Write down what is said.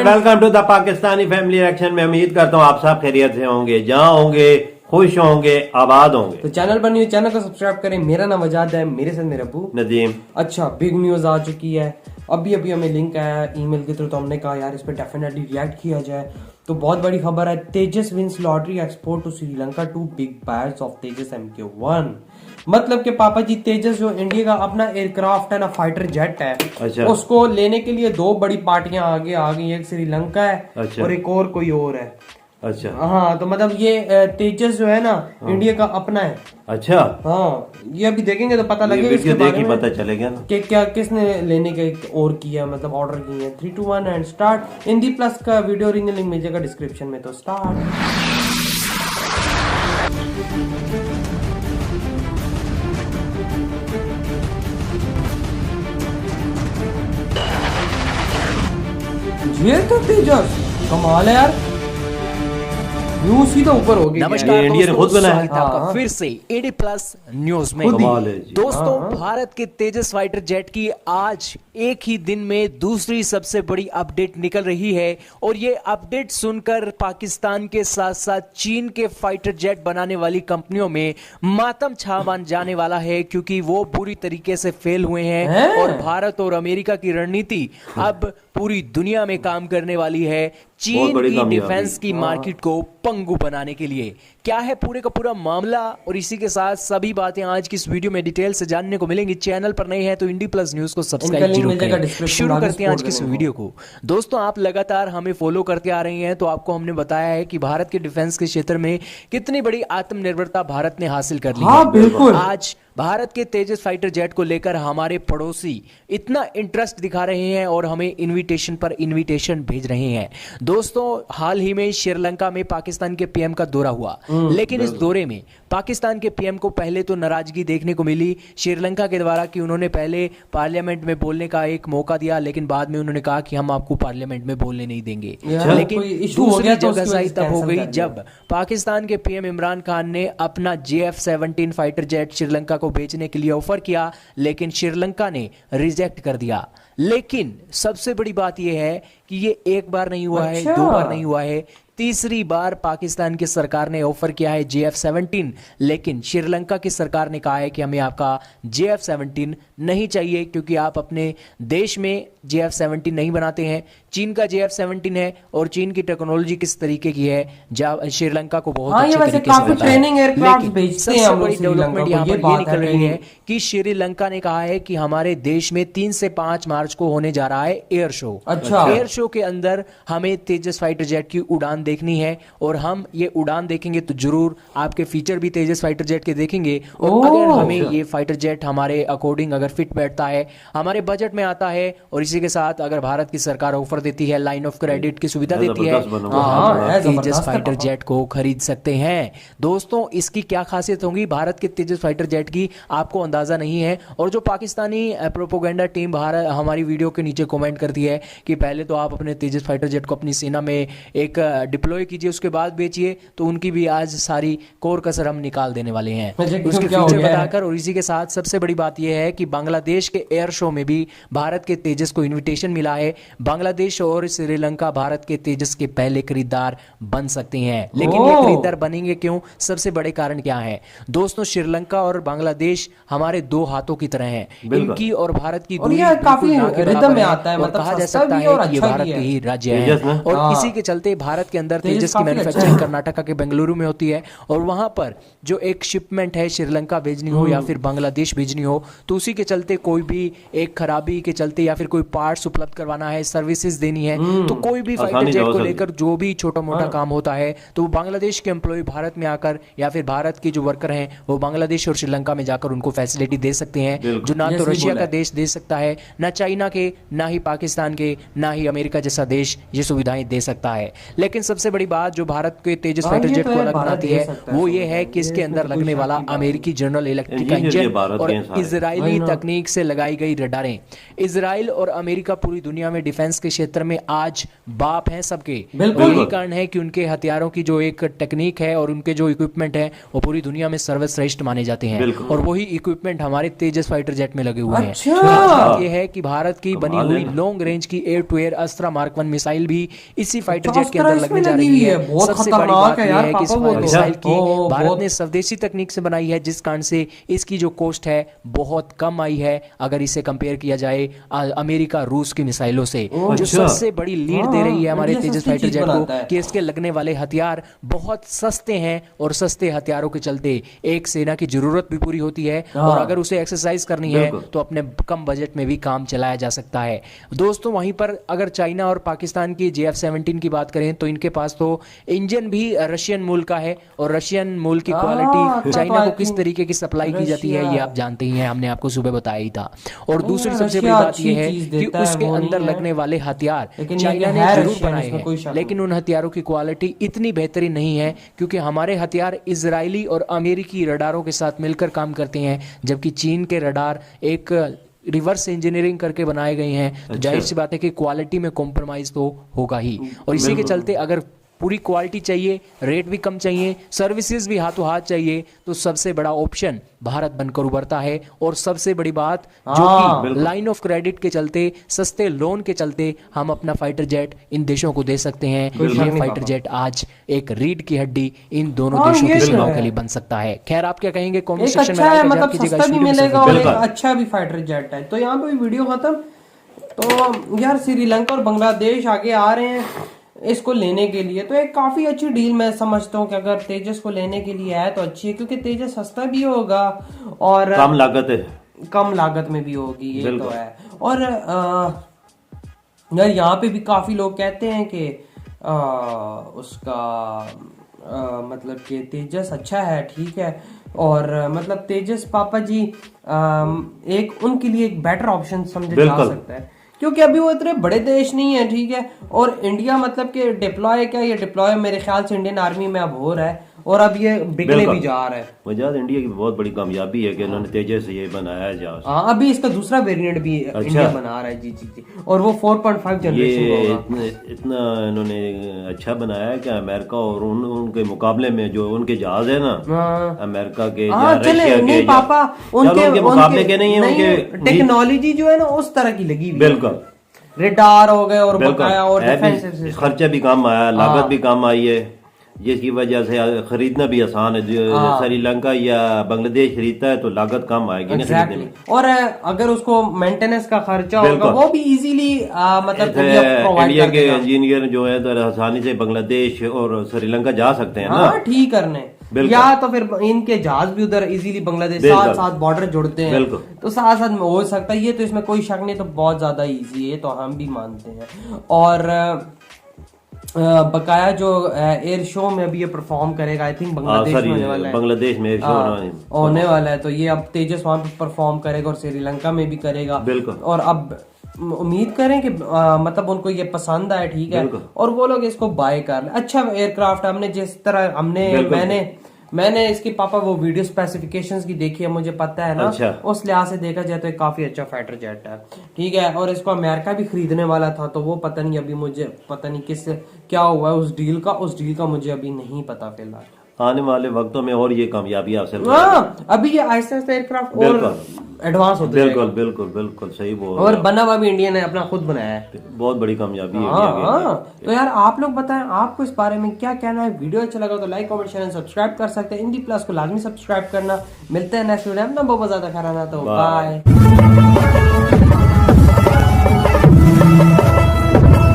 Everyone, welcome to the Pakistani family action में। उम्मीद करता हूँ आप सब खैरियत से होंगे, जहाँ होंगे खुश होंगे, आबाद होंगे। तो चैनल पर न्यू, चैनल को सब्सक्राइब करें। मेरा नाम आजाद है, मेरे साथ मेरा अबू नदीम। अच्छा, बिग न्यूज आ चुकी है। अभी हमें लिंक आया ईमेल के थ्रू, तो हमने कहा यार इस पर डेफिनेटली रिएक्ट किया जाए। तो बहुत बड़ी खबर है, Tejas wins lottery export to Sri Lanka to big buyers of Tejas MK1। मतलब कि पापा जी, तेजस जो इंडिया का अपना एयरक्राफ्ट है ना, फाइटर जेट है, अच्छा। उसको लेने के लिए दो बड़ी पार्टियां आगे आ गई। एक श्रीलंका है, अच्छा। और एक और कोई और है। अच्छा। हाँ, तो मतलब ये तेजस जो है ना, इंडिया का अपना है। अच्छा। हाँ, ये अभी देखेंगे तो पता लगेगा वीडियो इसके देख बारे ही में पता चलेगा ना कि क्या किसने लेने के और किया, मतलब ऑर्डर किए हैं। 3 2 1 एंड स्टार्ट। हिंदी प्लस का वीडियो रिंग लिंक मिल जाएगा डिस्क्रिप्शन में, तो स्टार्ट। ये तो तेजस कमाल है यार, यूं सीधा ऊपर हो गया। नमस्कार इंडिया ने खुद दोस्तों, बनाया है। स्वागत है आपका हाँ। फिर से एडी प्लस न्यूज में। कमाल है जी। दोस्तों, हाँ। भारत के तेजस फाइटर जेट की आज एक ही दिन में दूसरी सबसे बड़ी अपडेट निकल रही है, और ये अपडेट सुनकर पाकिस्तान के साथ साथ चीन के फाइटर जेट बनाने वाली कंपनियों में मातम छा बन जाने वाला है, क्योंकि वो पूरी तरीके से फेल हुए हैं। और भारत और अमेरिका की रणनीति अब पूरी दुनिया में काम करने वाली है चीन बड़ी की कामयाबी। डिफेंस की मार्केट को पंगु बनाने के लिए। क्या है पूरे का पूरा मामला, और इसी के साथ सभी बातें आज की इस वीडियो में डिटेल से जानने को मिलेंगी। चैनल पर नए हैं तो इंडी प्लस न्यूज को सब्सक्राइब लिंक जरूर मिल जाएगा करें। description शुरू में, आगे करते हैं आज support की इस करें वीडियो को। दोस्तों, आप लगातार हमें फॉलो करते आ रहे हैं, तो आपको हमने बताया है कि भारत के डिफेंस के क्षेत्र में कितनी बड़ी आत्मनिर्भरता भारत ने हासिल कर ली हाँ, है। बिल्कुल। आज भारत के तेजस फाइटर जेट को लेकर हमारे पड़ोसी इतना इंटरेस्ट दिखा रहे हैं और हमें इनविटेशन पर इनविटेशन भेज रहे हैं। दोस्तों, हाल ही में श्रीलंका में पाकिस्तान के पीएम का दौरा हुआ, लेकिन इस दौरे में पाकिस्तान के पीएम को पहले तो नाराजगी देखने को मिली श्रीलंका के द्वारा कि उन्होंने पहले पार्लियामेंट में बोलने का एक मौका दिया, लेकिन बाद में उन्होंने कहा कि हम आपको पार्लियामेंट में बोलने नहीं देंगे। लेकिन कोई issue हो दूसरी गया तो जगह उसकी सही वजह से तब हो cancel गई कर दिया। जब पाकिस्तान के पीएम इमरान खान ने अपना JF-17 फाइटर जेट श्रीलंका को बेचने के लिए ऑफर किया, लेकिन श्रीलंका ने रिजेक्ट कर दिया। लेकिन सबसे बड़ी बात यह है कि ये एक बार नहीं हुआ है, अच्छा। 2 बार नहीं हुआ है, तीसरी बार पाकिस्तान की सरकार ने ऑफर किया है JF-17, लेकिन श्रीलंका की सरकार ने कहा है कि हमें आपका JF-17 नहीं चाहिए, क्योंकि आप अपने देश में JF-17 नहीं बनाते हैं। चीन का JF-17 है, और चीन की टेक्नोलॉजी किस तरीके की है श्रीलंका को बहुत हाँ, ये अच्छे वैसे तरीके से काफी पता है। ट्रेनिंग एयरक्राफ्ट लेकिन भेजते सबसे हैं हम लोग बड़ी श्रीलंका डेवलपमेंट को, यहाँ ये पर ये बात निकल है रही कहीं। है कि श्रीलंका ने कहा है कि हमारे देश में 3 से 5 मार्च को होने जा रहा है एयर शो। अच्छा। एयर शो के अंदर हमें तेजस फाइटर जेट की उड़ान देखनी है, और हम ये उड़ान देखेंगे तो जरूर आपके फीचर भी तेजस फाइटर जेट के देखेंगे। और अगर हमें ये फाइटर जेट हमारे अकॉर्डिंग अगर फिट बैठता है, हमारे बजट में आता है, और इसी के साथ अगर भारत की सरकार ऑफर देती है, लाइन ऑफ क्रेडिट की सुविधा देती है, जबरदस्त बना तो हुआ हम है, तेजस जबरदस्त है फाइटर पापा। जेट को खरीद सकते हैं। दोस्तों, इसकी क्या खासियत होगी भारत के तेजस फाइटर जेट की, आपको अंदाजा नहीं है। और जो पाकिस्तानी प्रोपोगेंडा टीम भारत हमारी वीडियो के नीचे कमेंट करती है कि पहले तो आप अपने तेजस फाइटर जेट को अपनी सेना में एक डिप्लॉय कीजिए, उसके बाद बेचिए, तो उनकी भी आज सारी कोर कसर हम निकाल देने वाले हैं उसके क्या हो फीचर गया है? बताकर। और इसी के साथ सबसे बड़ी बात यह है कि बांग्लादेश के एयर शो में भी भारत के तेजस को इनविटेशन मिला है। बांग्लादेश और श्रीलंका भारत के तेजस के पहले खरीदार बन सकते हैं, लेकिन ये खरीदार बनेंगे क्यों? सबसे बड़े कारण क्या है दोस्तों? श्रीलंका और बांग्लादेश हमारे 2 हाथों की तरह हैं। इनकी और भारत की और दूरी ये बिल्कुल काफी ना के रिदम बराबर में है, आता है, और मतलब कहा जा सस्ता सकता भी है है और कि ये अच्छा भारत भी के है। ही राज्य तेजस है। ना? और हाँ। इसी के चलते भारत के अंदर तेजस तेजस की काफी अच्छा मैन्युफैक्चरिंग है। कर्नाटका के बेंगलुरु में होती है, और वहां पर जो एक शिपमेंट है श्रीलंका भेजनी हो या फिर बांग्लादेश भेजनी हो, तो उसी के चलते कोई भी एक खराबी के चलते या फिर कोई पार्ट्स उपलब्ध करवाना है, सर्विसेज देनी है, तो कोई भी फाइटर आसानी जेट से हो को सकती लेकर जो भी छोटा मोटा काम होता है, तो वो बांग्लादेश के एम्प्लॉय भारत में आकर या फिर भारत के जो वर्कर हैं वो बांग्लादेश और श्रीलंका में जाकर उनको फैसिलिटी दे सकते हैं, जो ना तो जैसे ही रशिया बोला का देश दे सकता है, ना चाइना के, ना ही पाकिस्तान के, ना ही अमेरिका जैसा देश ये सुविधाएं दे सकता है। लेकिन सबसे बड़ी बात जो भारत के तेजस हाँ, फाइटर ये जेट तो को है, अलग भारत बनाती दे है सकता है वो ये समझ है लो, कि इसके ये अंदर तो कोई लगने शक वाला की बात अमेरिकी जनरल इलेक्ट्रिक इंजीनियर ये इंजन भारत और के हैं सारे। इजरायली वही ना। तकनीक से लगाई गई रडारें। इजराइल और अमेरिका पूरी दुनिया में डिफेंस के क्षेत्र में आज बाप हैं सबके, बिल्कुल। और यही कारण है कि उनके हथियारों की जो एक टेक्निक है और उनके जो इक्विपमेंट है वो पूरी दुनिया में सर्वश्रेष्ठ माने जाते हैं, बिल्कुल। और वही इक्विपमेंट हमारे तेजस फाइटर जेट में लगे हुए हैं। अच्छा। खास बात यह है कि भारत की बनी कमाल है हुई ना। लॉन्ग रेंज की air to air Astra Mark 1 missile भी इसी फाइटर अच्छा, जेट के अस्त्रा अंदर इसमें लगने जा लगी रही हुई है। है, बहुत सबसे बड़ी खतरनाक बात है यह यार है कि इस पापा, वो तो। मिसाइल की ओ, भारत बहुत। ने स्वदेशी तकनीक से बनाई है, जिस कारण से इसकी जो कॉस्ट है बहुत कम आई है अगर इसे कंपेयर किया जाए अमेरिका रूस की मिसाइलों से, जो अच्छा। सबसे बड़ी लीड दे रही है हमारे इंडिया तेजस सस्ती फाइटर चीज जेट बनाता को है। कि इसके लगने वाले हथियार बहुत सस्ते हैं, और सस्ते हथियारों के चलते एक सेना की जरूरत भी पूरी होती है, और हाँ। अगर उसे एक्सरसाइज करनी है बिल्कुल। तो अपने कम बजट में भी काम चलाया जा सकता है। दोस्तों वहीं पर अगर चाइना और पाकिस्तान की JF-17 की बात करें तो इनके पास तो इंजन भी रशियन मूल का है, और रशियन मूल की क्वालिटी चाइना को किस तरीके की सप्लाई की जाती है ये आप जानते ही हैं, हमने आपको सुबह बताया ही था। और दूसरी सबसे बड़ी रशिया बात अच्छी यह है चीज कि देता है, उसके वो नहीं अंदर है। लगने वाले हथियार लेकिन ये चाइना कि ने है जरूर रशियन, बनाए इसमें कोई शक हैं, नहीं। लेकिन उन हथियारों की क्वालिटी इतनी बेहतरीन नहीं है, क्योंकि हमारे हथियार इजरायली और अमेरिकी रडारों के साथ मिलकर काम करते हैं, जबकि चीन के रडार एक रिवर्स इंजीनियरिंग करके बनाए गए हैं। तो जाहिर सी बात है कि क्वालिटी में कॉम्प्रोमाइज तो होगा ही, और इसी के चलते अगर पूरी क्वालिटी चाहिए, रेट भी कम चाहिए, सर्विसेज भी हाथों हाथ चाहिए, तो सबसे बड़ा ऑप्शन भारत बनकर उभरता है। और सबसे बड़ी बात जो कि लाइन ऑफ क्रेडिट के चलते, सस्ते लोन के चलते हम अपना फाइटर जेट इन देशों को दे सकते हैं। ये फाइटर जेट आज एक रीढ़ की हड्डी इन दोनों हाँ, देशों ये की तो सीमाओं है। के लिए बन सकता है। खैर आप क्या कहेंगे कमेंट एक सेक्शन में अच्छा है, राय का मतलब कीजिएगा। सस्ता इस भी वीडियो में मिलेगा और एक बिल्कुल। अच्छा भी फाइटर जेट है। तो यहाँ पे वीडियो खत्म। तो यार श्रीलंका और बांग्लादेश आगे आ रहे हैं इसको लेने के लिए, तो एक काफी अच्छी डील मैं समझता हूँ कि अगर तेजस को लेने के लिए है तो अच्छी है, क्योंकि तेजस सस्ता भी होगा और कम लागत है। कम लागत में भी होगी, ये तो बिल्कुल। है। और यार यहाँ पे भी काफी लोग कहते हैं कि उसका मतलब कि तेजस अच्छा है, ठीक है, और मतलब तेजस पापा जी एक उनके लिए एक बेटर ऑप्शन समझा जा बिल्कुल। सकता है, क्योंकि अभी वो इतने बड़े देश नहीं है, ठीक है, और इंडिया मतलब कि डिप्लॉय क्या, ये डिप्लॉय मेरे ख्याल से इंडियन आर्मी में अब हो रहा है, और अब ये बिकने बिल्कुल। भी जा रहा है। वजह इंडिया की बहुत बड़ी कामयाबी है कि इन्होंने तेजस ये बनाया है जहाज। हाँ, अभी इसका दूसरा वेरिएंट भी इंडिया बना रहा है, जी जी जी, और वो 4.5 जनरेशन ये होगा। इतना इन्होंने अच्छा बनाया है कि अमेरिका और उनके मुकाबले में जो उनके जहाज है ना, हाँ। अमेरिका के हाँ, या चले रशिया के नहीं या- पापा, उनके मुकाबले के नहीं है, उनके टेक्नोलॉजी जो है ना उस तरह की लगी हुई है। बिल्कुल रेडार हो गए और बिल्कुल बकाया और है भी, डिफेंस खर्चा भी कम आया, लागत भी कम आई है, जिसकी वजह से खरीदना भी आसान है। जो श्रीलंका या बांग्लादेश खरीदता है तो लागत कम आएगी ना खरीदने में। और अगर उसको मेंटेनेंस का खर्चा होगा बिल्कुल। वो भी इजीली मतलब इंडिया प्रोवाइड इंडिया कर के देगा। इंजीनियर जो है तो आसानी से बांग्लादेश और श्रीलंका जा सकते हैं ना। हाँ, ठीक करने, बिल्कुल। या तो फिर इनके जहाज भी उधर इजीली बांग्लादेश बिल्कुल। साथ साथ बॉर्डर जुड़ते हैं, बिल्कुल। तो साथ साथ में हो सकता है, ये तो इसमें कोई शक नहीं, तो बहुत ज्यादा इजी है, तो हम भी मानते हैं। और बकाया जो एयर शो में भी ये परफॉर्म करेगा, आई थिंक बांग्लादेश में होने वाला है, बांग्लादेश में होने वाला है, तो ये अब तेजस वहां पे परफॉर्म करेगा और श्रीलंका में भी करेगा। बिल्कुल। और अब उम्मीद करें कि मतलब उनको ये पसंद आए, ठीक है, और वो लोग इसको बाय कर ले। अच्छा एयरक्राफ्ट हमने जिस तरह मैंने इसकी पापा वो वीडियो स्पेसिफिकेशंस की देखी है, मुझे पता है ना। अच्छा। उस लिहाज से देखा जाए तो एक काफी अच्छा फाइटर जेट है, ठीक है, और इसको अमेरिका भी खरीदने वाला था, तो वो पता नहीं, अभी मुझे पता नहीं किस क्या हुआ है उस डील का मुझे अभी नहीं पता फिलहाल। आने वाले वक्तों में और ये कामयाबी हासिल हाँ, अभी ये आहिस्ता आहिस्ता एयरक्राफ्ट और एडवांस होते जाएगा। बिल्कुल बिल्कुल बिल्कुल सही बोल। और बना हुआ भी इंडिया ने अपना खुद बनाया है, बहुत बड़ी कामयाबी है हाँ इंडिया की। हाँ। तो यार आप लोग बताएं आपको इस बारे में क्या कहना है। वीडियो अच्छा लगा तो लाइक कमेंट शेयर सब्सक्राइब कर सकते हैं। इंडी प्लस को लाजमी सब्सक्राइब करना। मिलते हैं नेक्स्ट वीडियो में, बहुत ज्यादा खराना, तो बाय।